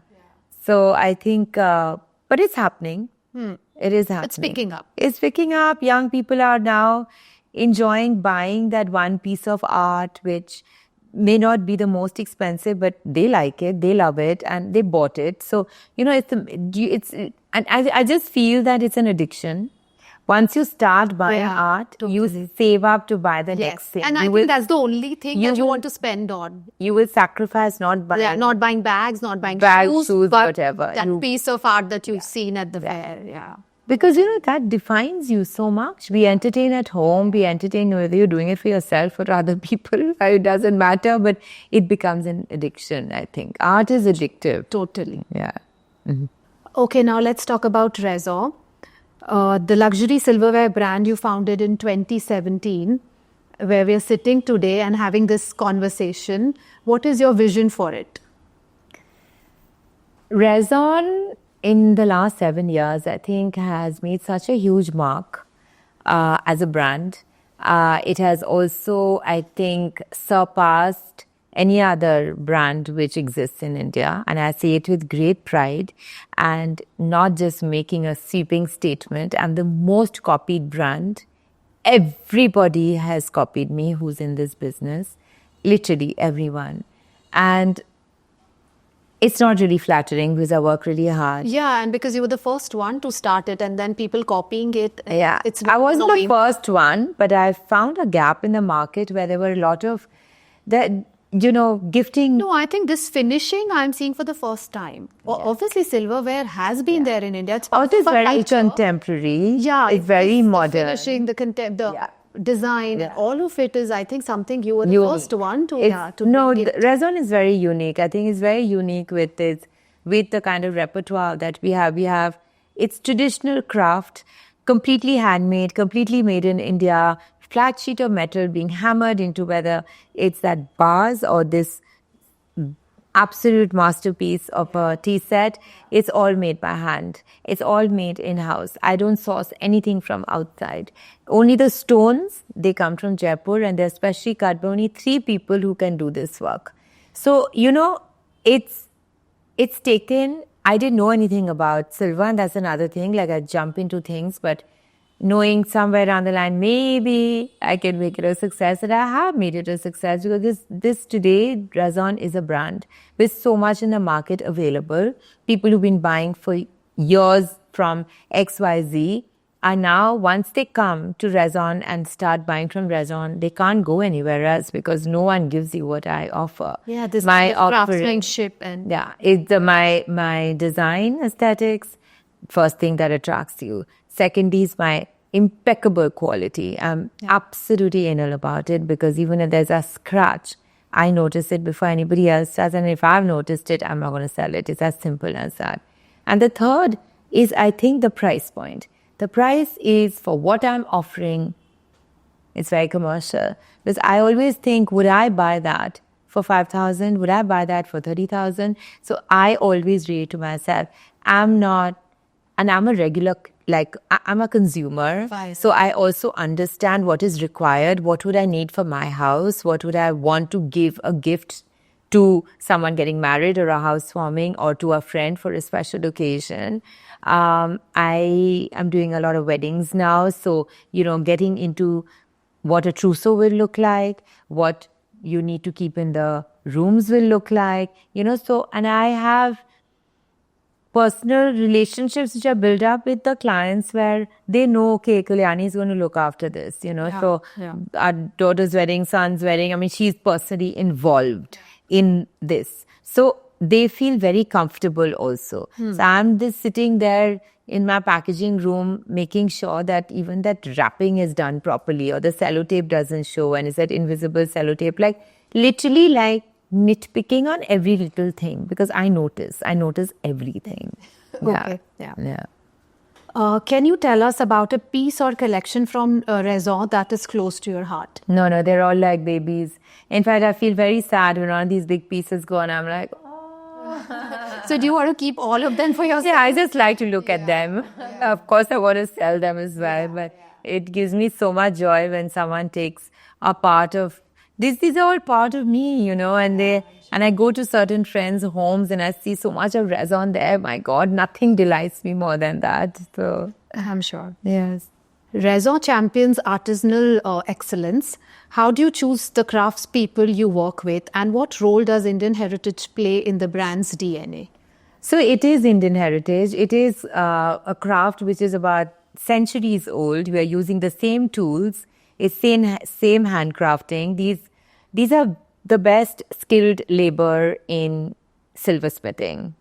So I think, but it's happening. It is happening. It's picking up. It's picking up. Young people are now enjoying buying that one piece of art, which may not be the most expensive, but they like it, they love it, and they bought it. So, you know, and I just feel that it's an addiction. Once you start buying art, you save up to buy the next thing. And I think that's the only thing that you want to spend on. You will sacrifice not buying bags, not buying shoes, but whatever. That piece of art that you've seen at the fair. Because, you know, that defines you so much. We entertain at home, we entertain whether you're doing it for yourself or other people. It doesn't matter, but it becomes an addiction, I think. Art is addictive. Totally. Yeah. Okay, now let's talk about Reson. The luxury silverware brand you founded in 2017, where we are sitting today and having this conversation. What is your vision for it? Reson, in the last 7 years, I think, has made such a huge mark as a brand. It has also, I think, surpassed any other brand which exists in India. And I say it with great pride, and not just making a sweeping statement. I'm the most copied brand. Everybody has copied me who's in this business. Literally everyone. And it's not really flattering because I work really hard. Yeah, and because you were the first one to start it, and then people copying it. Yeah, I wasn't the first one, but I found a gap in the market where there were a lot of gifting. No, I think this finishing I'm seeing for the first time. Obviously, silverware has been there in India. It is very contemporary. Yeah, it's very modern. Finishing, the design, all of it is, I think, something you were the first one to Reson is very unique. I think it's very unique with the kind of repertoire that we have. It's traditional craft, completely handmade, completely made in India. Flat sheet of metal being hammered into, whether it's that bars or this absolute masterpiece of a tea set. It's all made by hand. It's all made in-house. I don't source anything from outside. Only the stones, they come from Jaipur, and they're specially cut by only 3 people who can do this work. So, it's taken, I didn't know anything about silver, and that's another thing, like I jump into things, but knowing somewhere down the line, maybe I can make it a success, and I have made it a success, because this today, Reson is a brand with so much in the market available. People who've been buying for years from XYZ are now, once they come to Reson and start buying from Reson, they can't go anywhere else because no one gives you what I offer. Yeah, this craftsmanship and it's my design aesthetics. First thing that attracts you. Secondly is my impeccable quality. I'm absolutely anal about it, because even if there's a scratch, I notice it before anybody else does. And if I've noticed it, I'm not going to sell it. It's as simple as that. And the third is, I think, the price point. The price is, for what I'm offering, it's very commercial. Because I always think, would I buy that for 5,000? Would I buy that for 30,000? So I always read to myself, I'm a regular, I'm a consumer. So I also understand what is required. What would I need for my house? What would I want to give a gift to someone getting married or a housewarming, or to a friend for a special occasion? I am doing a lot of weddings now. So, getting into what a trousseau will look like, what you need to keep in the rooms will look like, and I have personal relationships which are built up with the clients where they know, okay, Kalyani is going to look after this, So our daughter's wedding, son's wedding, she's personally involved in this. So they feel very comfortable also. So I'm just sitting there in my packaging room, making sure that even that wrapping is done properly, or the sellotape doesn't show, and is that invisible sellotape, like literally like nitpicking on every little thing, because I notice everything. Okay, yeah. Yeah. Can you tell us about a piece or collection from Reson that is close to your heart? No, they're all like babies. In fact, I feel very sad when one of these big pieces go and I'm like, So do you want to keep all of them for yourself? yeah, I just like to look at them. Of course, I want to sell them as well, but it gives me so much joy when someone takes a part of this. These are all part of me, you know, and I go to certain friends' homes and I see so much of Reson there. My God, nothing delights me more than that. So, I'm sure. yes. Reson champions artisanal excellence. How do you choose the craftspeople you work with, and what role does Indian heritage play in the brand's DNA? So it is Indian heritage. It is a craft which is about centuries old. We are using the same tools. It's same handcrafting. These are the best skilled labor in silversmithing.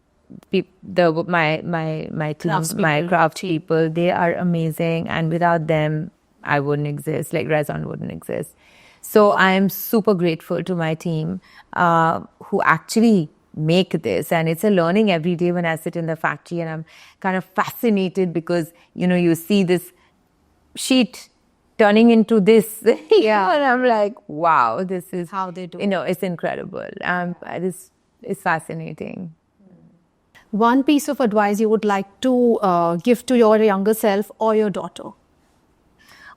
My team, my craft people, they are amazing, and without them, I wouldn't exist. Like Reson wouldn't exist. So I am super grateful to my team who actually make this, and it's a learning every day when I sit in the factory, and I'm kind of fascinated because you see this sheet turning into this, Yeah. and I'm like, wow, this is How they do. It's incredible. This is fascinating. One piece of advice you would like to give to your younger self or your daughter?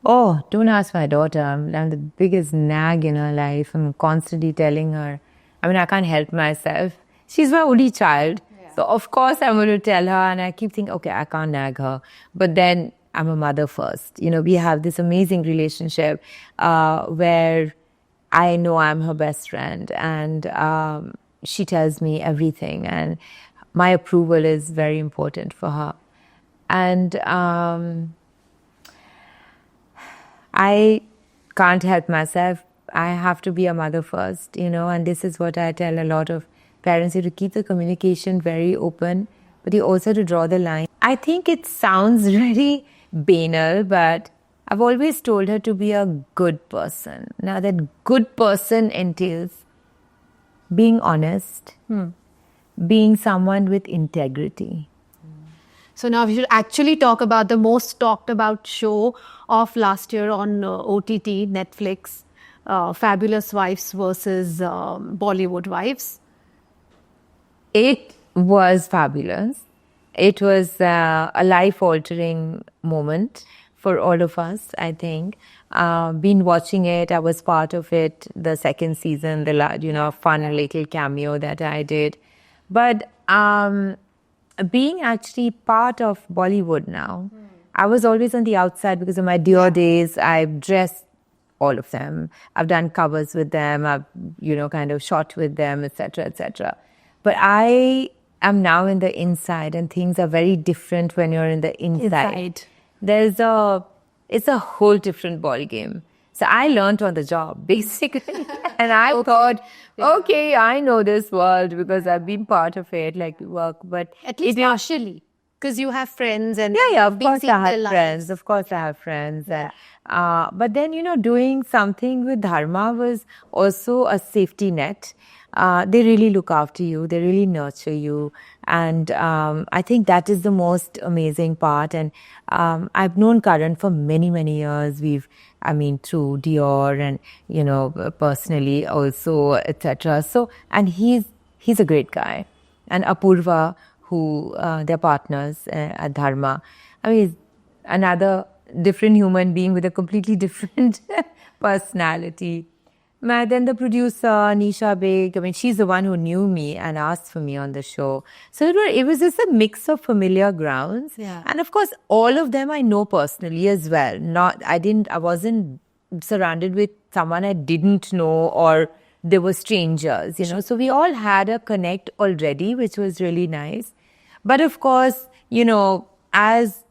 Oh, don't ask my daughter. I'm the biggest nag in her life. I'm constantly telling her. I mean, I can't help myself. She's my only child. So, of course, I'm going to tell her. And I keep thinking, okay, I can't nag her. But then I'm a mother first. We have this amazing relationship where I know I'm her best friend. And she tells me everything. And my approval is very important for her. And I can't help myself. I have to be a mother first, and this is what I tell a lot of parents, to keep the communication very open, but you also to draw the line. I think it sounds really banal, but I've always told her to be a good person. Now, that good person entails being honest, being someone with integrity. So now we should actually talk about the most talked about show of last year on OTT, Netflix, Fabulous Wives versus Bollywood Wives. It was fabulous. It was a life-altering moment for all of us, I think. Been watching it, I was part of it, the second season, the fun little cameo that I did. But being actually part of Bollywood now, I was always on the outside because of my dear days. I've dressed all of them. I've done covers with them. I've, kind of shot with them, etc., etc. But I am now in the inside, and things are very different when you're in the inside. It's a whole different ball game. So I learned on the job, basically. And I thought, okay, I know this world because I've been part of it, like work. But At least partially, because you have friends and yeah, of being course seen I in their have lives. friends. Of course I have friends. But then, doing something with Dharma was also a safety net. They really look after you. They really nurture you. And I think that is the most amazing part. And I've known Karan for many, many years. Through Dior and, personally also, etc. So, and he's a great guy. And Apurva, who they're partners at Dharma. He's another different human being with a completely different personality. Then the producer, Nisha Beg, she's the one who knew me and asked for me on the show. So it was just a mix of familiar grounds. Yeah. And of course, all of them I know personally as well. I wasn't surrounded with someone I didn't know, or they were strangers, So we all had a connect already, which was really nice. But of course, as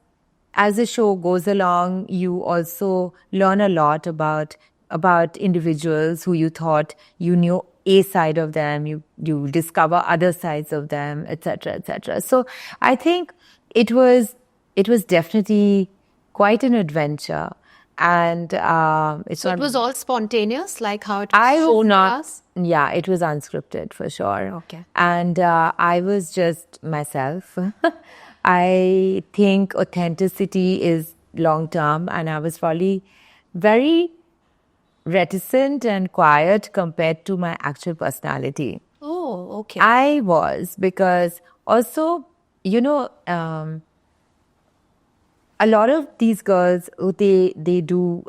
the show goes along, you also learn a lot about individuals who you thought you knew a side of them, you discover other sides of them, etc., etc. So I think it was definitely quite an adventure, and it's So not. it was all spontaneous, like how it was I was shown to not. us? Yeah, it was unscripted for sure. Okay. And I was just myself. I think authenticity is long term, and I was probably very reticent and quiet compared to my actual personality. Oh, okay. I was, because also, a lot of these girls, they do,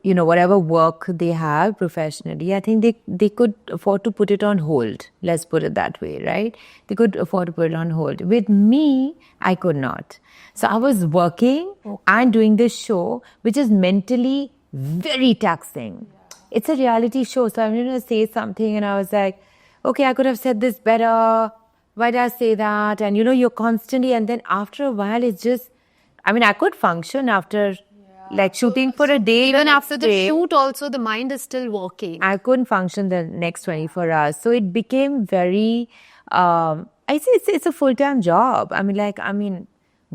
whatever work they have professionally, I think they could afford to put it on hold. Let's put it that way, right? They could afford to put it on hold. With me, I could not. So I was working and doing this show, which is mentally very taxing. It's a reality show. So I'm going to say something and I was like, okay, I could have said this better. Why did I say that? And you're constantly, and then after a while, it's just, I could function after like shooting for a day. Even after the day, shoot, also the mind is still working. I couldn't function the next 24 hours. So it became very, I say it's a full-time job.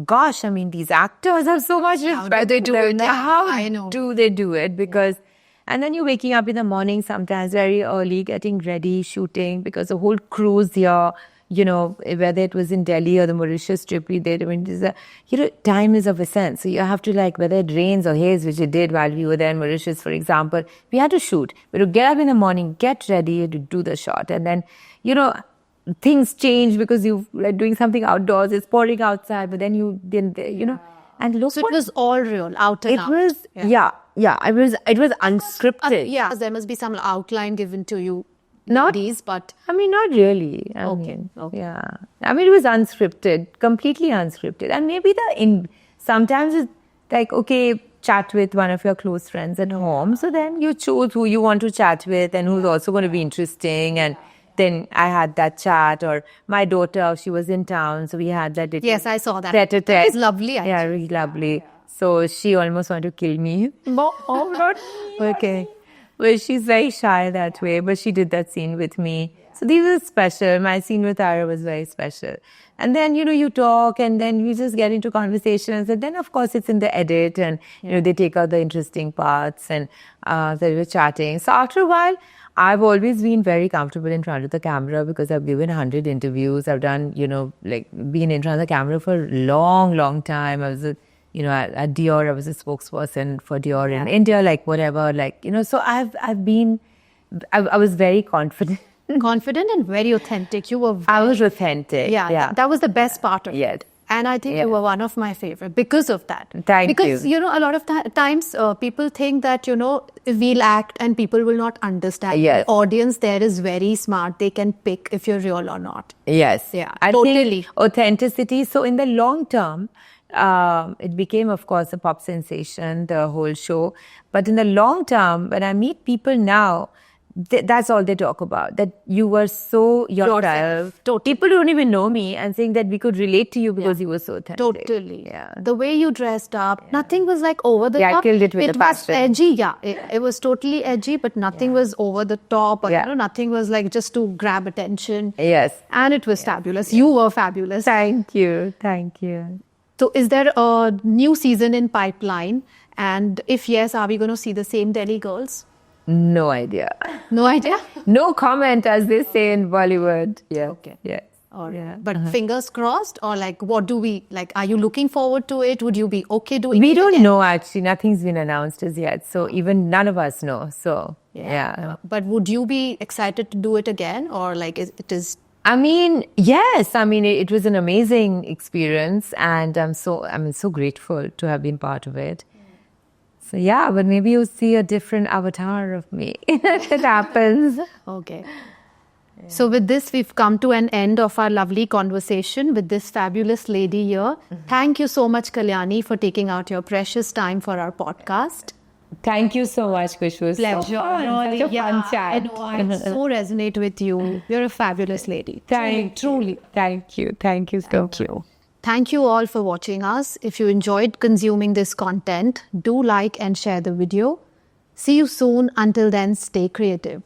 Gosh, these actors have so much respect. How do they do it? How I know. do they do it? Because, and then you're waking up in the morning sometimes very early, getting ready, shooting, because the whole crew's here. Whether it was in Delhi or the Mauritius trip we did, time is of essence. So you have to, whether it rains or haze, which it did while we were there in Mauritius, for example, we had to shoot. We had to get up in the morning, get ready to do the shot. And then, things change because you're doing something outdoors, it's pouring outside, but then and look. So it was all real, out and It out. was, yeah, it was unscripted. Yeah, there must be some outline given to you. Not these, but not really. Okay. Yeah. It was unscripted, completely unscripted. And maybe sometimes it's like, okay, chat with one of your close friends at home. So then you choose who you want to chat with and who's also going to be interesting. And then I had that chat, or my daughter, she was in town. So we had that. Yes, I saw that. Tete-a-tete. It's lovely, actually. Yeah, really lovely. So she almost wanted to kill me. Oh, not me. Okay. Well, she's very shy that way, but she did that scene with me. So these are special. My scene with Tara was very special. And then, you talk and then you just get into conversations. And then, of course, it's in the edit and, they take out the interesting parts and they were chatting. So after a while, I've always been very comfortable in front of the camera because I've given 100 interviews. I've done, been in front of the camera for a long, long time. I was at Dior, I was a spokesperson for Dior in India, whatever, so I was very confident. Confident and very authentic. You were I was authentic. Yeah. That was the best part of it. And I think you were one of my favorite because of that. Thank you. Because, a lot of times people think that, we'll act and people will not understand. Yes. The audience there is very smart. They can pick if you're real or not. Yes. Yeah, I totally. think authenticity. So in the long term, it became, of course, a pop sensation, the whole show. But in the long term, when I meet people now, that's all they talk about, that you were so yourself. People don't even know me and saying that we could relate to you because you were so authentic. Totally. Yeah. The way you dressed up, nothing was over the top. I killed it with a passion. It was edgy, yeah. It was totally edgy, but nothing was over the top. Or, nothing was just to grab attention. Yes. And it was fabulous. You were fabulous. Thank you. Thank you. So is there a new season in pipeline? And if yes, are we going to see the same Delhi girls? No idea. No idea? No comment, as they say in Bollywood. Yeah. Okay. Yes. Or, but fingers crossed, or what do we, are you looking forward to it? Would you be okay doing it? We don't know, actually. Nothing's been announced as yet. So even none of us know. So, yeah. But would you be excited to do it again? Or it is... Yes. It was an amazing experience. And I'm so grateful to have been part of it. So, yeah, but maybe you'll see a different avatar of me. It happens. Okay. Yeah. So with this, we've come to an end of our lovely conversation with this fabulous lady here. Thank you so much, Kalyani, for taking out your precious time for our podcast. Thank you so much, Khusshbu. Pleasure. Such a fun chat. I know, I so resonate with you. You're a fabulous lady. Truly. Thank you. Thank you so much. Thank you all for watching us. If you enjoyed consuming this content, do like and share the video. See you soon. Until then, stay creative.